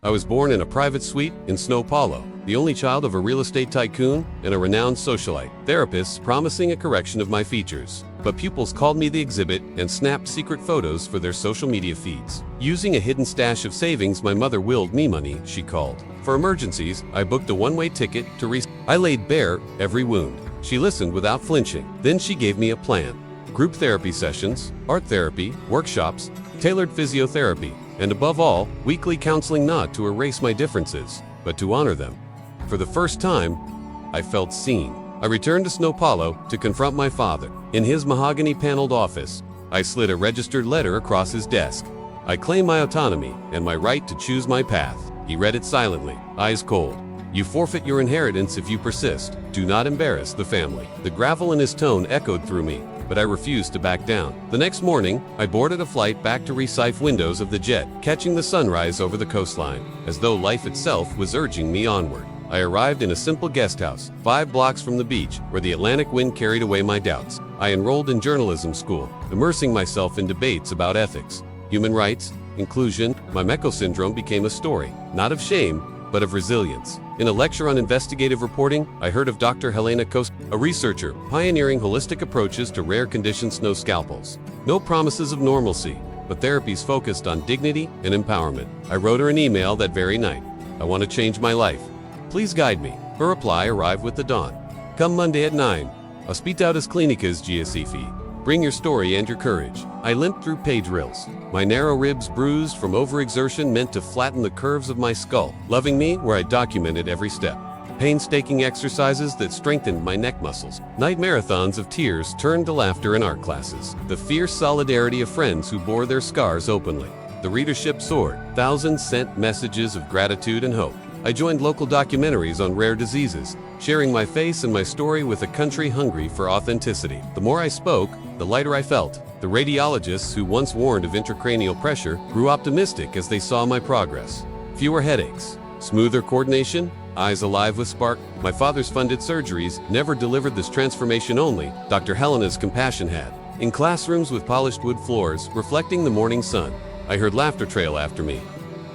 I was born in a private suite in Sao Paulo, the only child of a real estate tycoon and a renowned socialite. Therapists promising a correction of my features, but pupils called me the exhibit and snapped secret photos for their social media feeds. Using a hidden stash of savings, my mother willed me money, she called. For emergencies, I booked a one-way ticket to I laid bare every wound. She listened without flinching. Then she gave me a plan. Group therapy sessions, art therapy, workshops, tailored physiotherapy, and above all, weekly counseling, not to erase my differences, but to honor them. For the first time, I felt seen. I returned to Sao Paulo to confront my father. In his mahogany-paneled office, I slid a registered letter across his desk. I claim my autonomy and my right to choose my path. He read it silently, eyes cold. You forfeit your inheritance if you persist. Do not embarrass the family. The gravel in his tone echoed through me, but I refused to back down. The next morning, I boarded a flight back to Recife windows of the jet, catching the sunrise over the coastline, as though life itself was urging me onward. I arrived in a simple guest house, 5 blocks from the beach, where the Atlantic wind carried away my doubts. I enrolled in journalism school, immersing myself in debates about ethics, human rights, inclusion. My Meckel syndrome became a story, not of shame, but of resilience. In a lecture on investigative reporting, I heard of Dr. Helena Costa, a researcher pioneering holistic approaches to rare conditions. No scalpels, no promises of normalcy, but therapies focused on dignity and empowerment. I wrote her an email that very night. I want to change my life. Please guide me. Her reply arrived with the dawn. Come Monday at 9. Hospitadas Clínicas GSEFI. Bring your story and your courage. I limped through page reels, my narrow ribs bruised from overexertion meant to flatten the curves of my skull. Loving me, where I documented every step. Painstaking exercises that strengthened my neck muscles. Night marathons of tears turned to laughter in art classes. The fierce solidarity of friends who bore their scars openly. The readership soared. Thousands sent messages of gratitude and hope. I joined local documentaries on rare diseases, sharing my face and my story with a country hungry for authenticity. The more I spoke, the lighter I felt. The radiologists who once warned of intracranial pressure grew optimistic as they saw my progress. Fewer headaches, smoother coordination, eyes alive with spark. My father's funded surgeries never delivered this transformation, only Dr. Helena's compassion had. In classrooms with polished wood floors reflecting the morning sun, I heard laughter trail after me.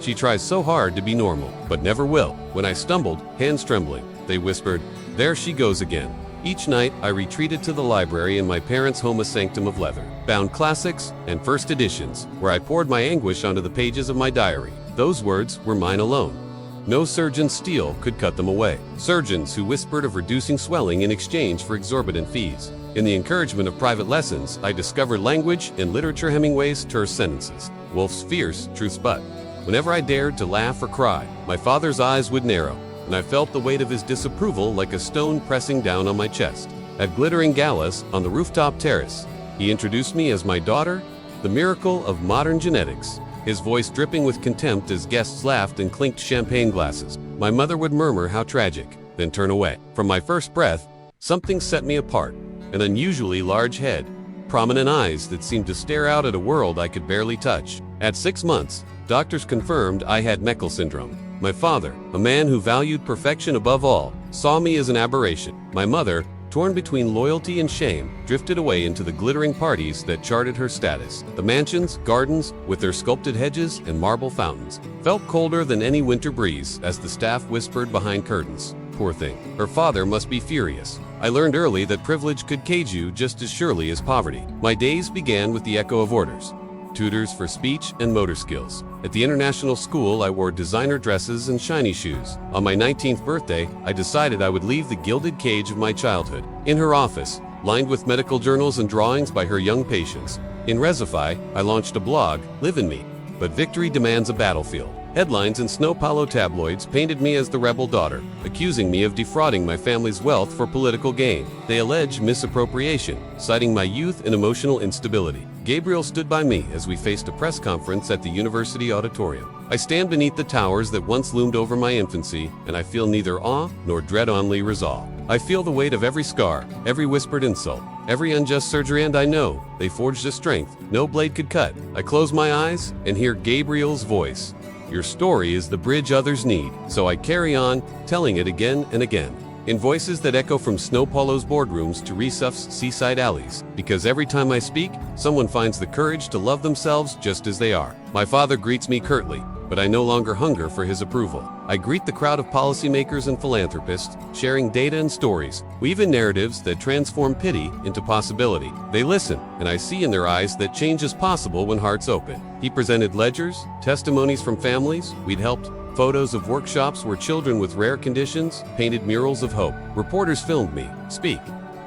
She tries so hard to be normal, but never will. When I stumbled, hands trembling, they whispered, "There she goes again." Each night, I retreated to the library in my parents' home, a sanctum of leather, bound classics and first editions, where I poured my anguish onto the pages of my diary. Those words were mine alone. No surgeon's steel could cut them away. Surgeons who whispered of reducing swelling in exchange for exorbitant fees. In the encouragement of private lessons, I discovered language and literature, Hemingway's terse sentences, Woolf's fierce truths. But whenever I dared to laugh or cry, my father's eyes would narrow, and I felt the weight of his disapproval like a stone pressing down on my chest. At glittering galas on the rooftop terrace, he introduced me as my daughter, the miracle of modern genetics, his voice dripping with contempt as guests laughed and clinked champagne glasses. My mother would murmur, "How tragic," then turn away. From my first breath, something set me apart. An unusually large head, prominent eyes that seemed to stare out at a world I could barely touch. At 6 months, doctors confirmed I had Meckel syndrome. My father, a man who valued perfection above all, saw me as an aberration. My mother, torn between loyalty and shame, drifted away into the glittering parties that charted her status. The mansions, gardens, with their sculpted hedges and marble fountains, felt colder than any winter breeze as the staff whispered behind curtains. Poor thing. Her father must be furious. I learned early that privilege could cage you just as surely as poverty. My days began with the echo of orders. Tutors for speech and motor skills. At the international school, I wore designer dresses and shiny shoes. On my 19th birthday, I decided I would leave the gilded cage of my childhood. In her office, lined with medical journals and drawings by her young patients. In Resify, I launched a blog, Live in Me. But victory demands a battlefield. Headlines in Sao Paulo tabloids painted me as the rebel daughter, accusing me of defrauding my family's wealth for political gain. They alleged misappropriation, citing my youth and emotional instability. Gabriel stood by me as we faced a press conference at the university auditorium. I stand beneath the towers that once loomed over my infancy, and I feel neither awe nor dread, only resolve. I feel the weight of every scar, every whispered insult, every unjust surgery, and I know they forged a strength no blade could cut. I close my eyes and hear Gabriel's voice. Your story is the bridge others need, so I carry on, telling it again and again. In voices that echo from Sao Paulo's boardrooms to Recife's seaside alleys, because every time I speak, someone finds the courage to love themselves just as they are. My father greets me curtly. but I no longer hunger for his approval. I greet the crowd of policymakers and philanthropists, sharing data and stories, weaving narratives that transform pity into possibility. They listen, and I see in their eyes that change is possible when hearts open. He presented ledgers, testimonies from families we'd helped, photos of workshops where children with rare conditions painted murals of hope. Reporters filmed me speak.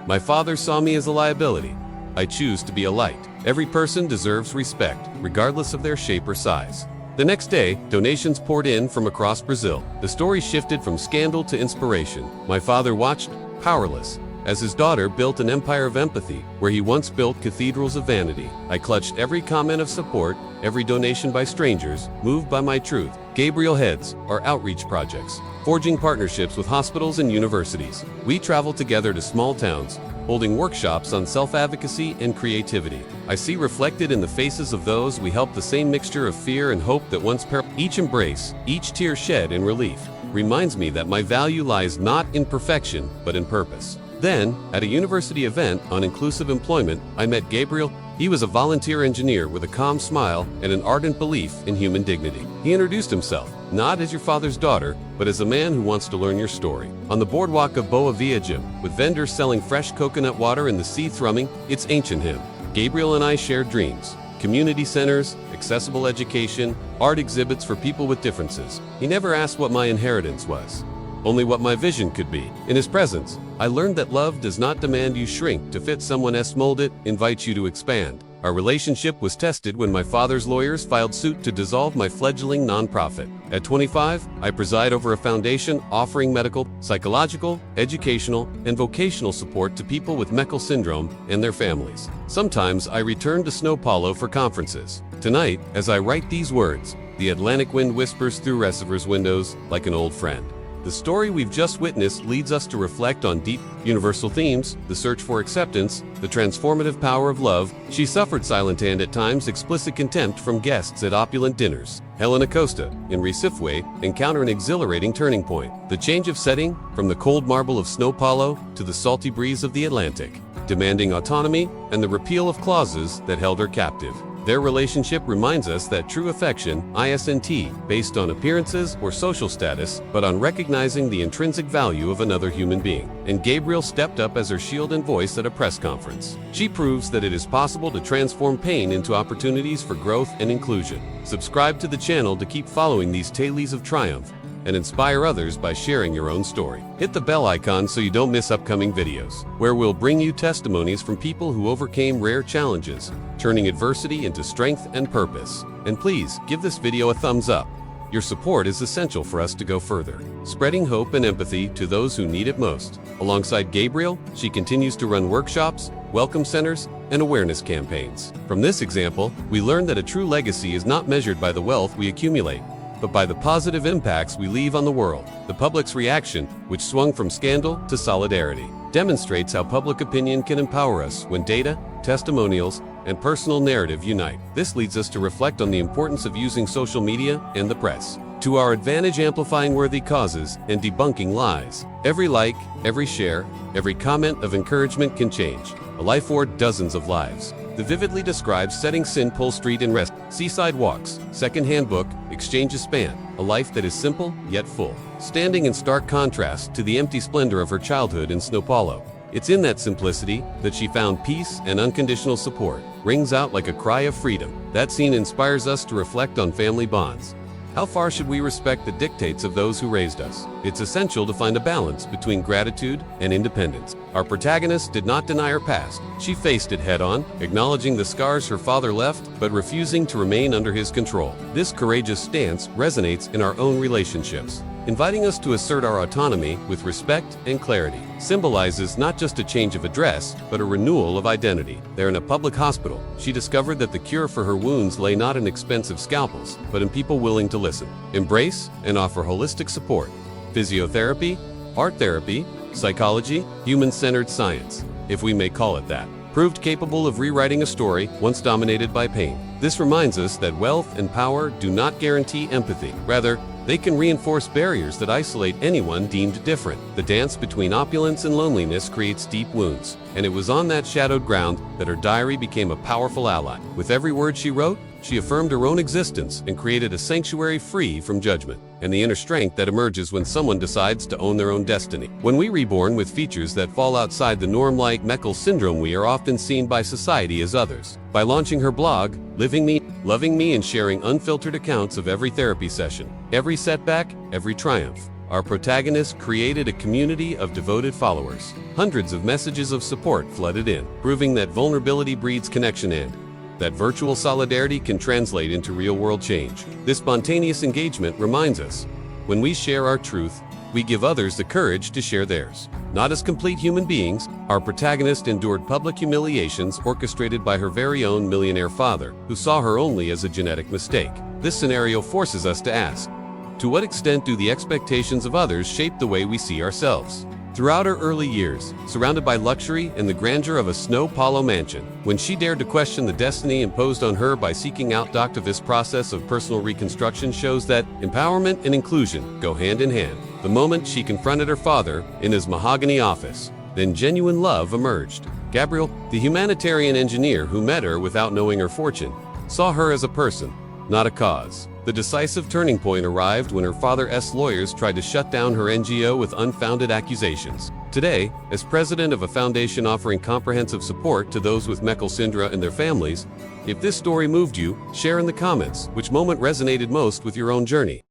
My father saw me as a liability. I choose to be a light. Every person deserves respect, regardless of their shape or size. The next day, donations poured in from across Brazil. The story shifted from scandal to inspiration. My father watched, powerless, as his daughter built an empire of empathy where he once built cathedrals of vanity. I clutched every comment of support, every donation by strangers, moved by my truth. Gabriel heads our outreach projects, forging partnerships with hospitals and universities. We travel together to small towns, holding workshops on self-advocacy and creativity. I see reflected in the faces of those we help the same mixture of fear and hope that once each embrace, each tear shed in relief, reminds me that my value lies not in perfection, but in purpose. Then, at a university event on inclusive employment, I met Gabriel. He was a volunteer engineer with a calm smile and an ardent belief in human dignity. He introduced himself, not as your father's daughter, but as a man who wants to learn your story. On the boardwalk of Boa Via Gym, with vendors selling fresh coconut water and the sea thrumming its ancient hymn, Gabriel and I shared dreams. Community centers, accessible education, art exhibits for people with differences. He never asked what my inheritance was, only what my vision could be. In his presence, I learned that love does not demand you shrink to fit someone else's mold, it invites you to expand. Our relationship was tested when my father's lawyers filed suit to dissolve my fledgling nonprofit. At 25, I preside over a foundation offering medical, psychological, educational, and vocational support to people with Meckel syndrome and their families. Sometimes I return to São Paulo for conferences. Tonight, as I write these words, the Atlantic wind whispers through Receiver's windows like an old friend. The story we've just witnessed leads us to reflect on deep, universal themes: the search for acceptance, the transformative power of love. She suffered silent and at times explicit contempt from guests at opulent dinners. Helen Acosta, in Recife, encounter an exhilarating turning point. The change of setting, from the cold marble of São Paulo to the salty breeze of the Atlantic, demanding autonomy and the repeal of clauses that held her captive. Their relationship reminds us that true affection isn't based on appearances or social status, but on recognizing the intrinsic value of another human being. And Gabriel stepped up as her shield and voice at a press conference. She proves that it is possible to transform pain into opportunities for growth and inclusion. Subscribe to the channel to keep following these tales of triumph and inspire others by sharing your own story. Hit the bell icon so you don't miss upcoming videos, where we'll bring you testimonies from people who overcame rare challenges, turning adversity into strength and purpose. And please, give this video a thumbs up. Your support is essential for us to go further, spreading hope and empathy to those who need it most. Alongside Gabriel, she continues to run workshops, welcome centers, and awareness campaigns. From this example, we learn that a true legacy is not measured by the wealth we accumulate, but by the positive impacts we leave on the world. The public's reaction, which swung from scandal to solidarity, demonstrates how public opinion can empower us when data, testimonials, and personal narrative unite. This leads us to reflect on the importance of using social media and the press to our advantage, amplifying worthy causes and debunking lies. Every like, every share, every comment of encouragement can change a life or dozens of lives. The vividly describes setting St. Paul Street in rest, seaside walks, second-hand book, exchanges span, a life that is simple yet full, standing in stark contrast to the empty splendor of her childhood in São Paulo. It's in that simplicity that she found peace and unconditional support. Rings out like a cry of freedom. That scene inspires us to reflect on family bonds. How far should we respect the dictates of those who raised us? It's essential to find a balance between gratitude and independence. Our protagonist did not deny her past. She faced it head-on, acknowledging the scars her father left, but refusing to remain under his control. This courageous stance resonates in our own relationships, inviting us to assert our autonomy with respect and clarity. Symbolizes not just a change of address, but a renewal of identity. There in a public hospital, she discovered that the cure for her wounds lay not in expensive scalpels, but in people willing to listen, embrace, and offer holistic support. Physiotherapy, art therapy, psychology, human-centered science, if we may call it that, proved capable of rewriting a story once dominated by pain. This reminds us that wealth and power do not guarantee empathy. Rather, they can reinforce barriers that isolate anyone deemed different. The dance between opulence and loneliness creates deep wounds, and it was on that shadowed ground that her diary became a powerful ally. With every word she wrote, She affirmed her own existence and created a sanctuary free from judgment and the inner strength that emerges when someone decides to own their own destiny. When we reborn with features that fall outside the norm like Meckel syndrome, we are often seen by society as others. By launching her blog, Living Me, Loving Me, and sharing unfiltered accounts of every therapy session, every setback, every triumph, our protagonist created a community of devoted followers. Hundreds of messages of support flooded in, proving that vulnerability breeds connection and that virtual solidarity can translate into real-world change. This spontaneous engagement reminds us, when we share our truth, we give others the courage to share theirs. Not as complete human beings, our protagonist endured public humiliations orchestrated by her very own millionaire father, who saw her only as a genetic mistake. This scenario forces us to ask, to what extent do the expectations of others shape the way we see ourselves? Throughout her early years, surrounded by luxury and the grandeur of a São Paulo mansion, when she dared to question the destiny imposed on her by seeking out Dr. This process of personal reconstruction shows that empowerment and inclusion go hand in hand. The moment she confronted her father in his mahogany office, then genuine love emerged. Gabriel, the humanitarian engineer who met her without knowing her fortune, saw her as a person, not a cause. The decisive turning point arrived when her father's lawyers tried to shut down her NGO with unfounded accusations. Today, as president of a foundation offering comprehensive support to those with Meckel syndrome and their families, if this story moved you, share in the comments which moment resonated most with your own journey.